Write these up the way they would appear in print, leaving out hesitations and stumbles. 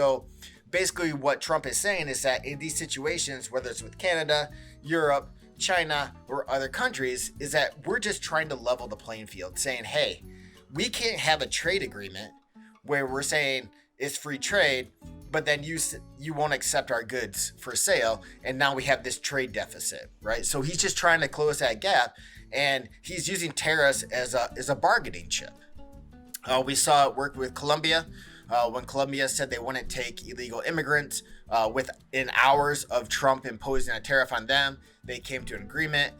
So basically, what Trump is saying is that in these situations, whether it's with Canada, Europe, China, or other countries, is that we're just trying to level the playing field, saying, hey, we can't have a trade agreement where we're saying it's free trade, but then you won't accept our goods for sale, and now we have this trade deficit, right? So he's just trying to close that gap, and he's using tariffs as a bargaining chip. We saw it work with Colombia when Colombia said they wouldn't take illegal immigrants. Within hours of Trump imposing a tariff on them, they came to an agreement.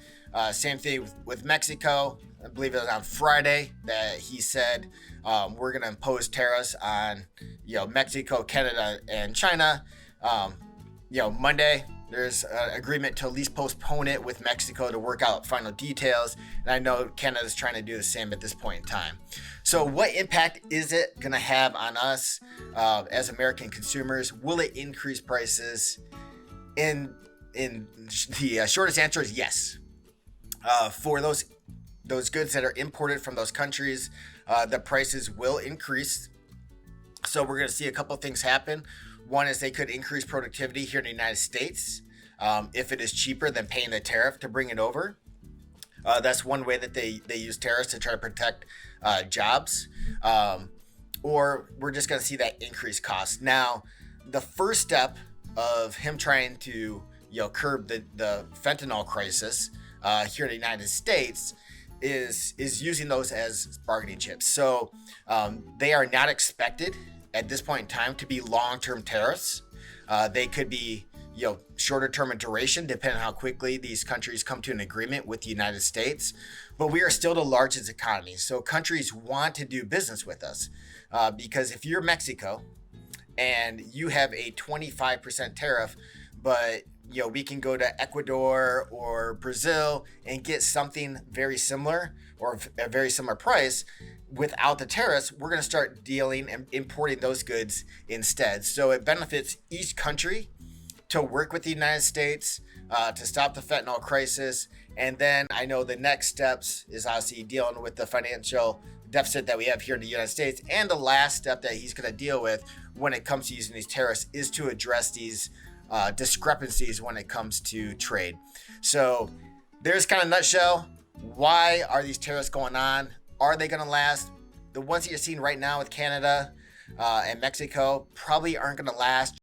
Same thing with Mexico. I believe it was on Friday that he said we're going to impose tariffs on Mexico, Canada, and China. Monday there's an agreement to at least postpone it with Mexico to work out final details. And I know Canada's trying to do the same at this point in time. So what impact is it going to have on us as American consumers? Will it increase prices? In the shortest answer is yes. For those goods that are imported from those countries, the prices will increase. So we're going to see a couple of things happen. One is they could increase productivity here in the United States if it is cheaper than paying the tariff to bring it over. That's one way that they use tariffs to try to protect jobs. Or we're just going to see that increased cost. Now, the first step of him trying to curb the fentanyl crisis here in the United States is using those as bargaining chips. So they are not expected at this point in time to be long-term tariffs. They could be shorter term in duration, depending on how quickly these countries come to an agreement with the United States. But we are still the largest economy, so countries want to do business with us because if you're Mexico and you have a 25% tariff, but we can go to Ecuador or Brazil and get something very similar or a very similar price without the tariffs, we're going to start dealing and importing those goods instead. So it benefits each country to work with the United States to stop the fentanyl crisis. And then I know the next steps is obviously dealing with the financial deficit that we have here in the United States. And the last step that he's going to deal with when it comes to using these tariffs is to address these discrepancies when it comes to trade. So there's kind of nutshell. Why are these tariffs going on? Are they going to last? The ones that you're seeing right now with Canada and Mexico probably aren't going to last.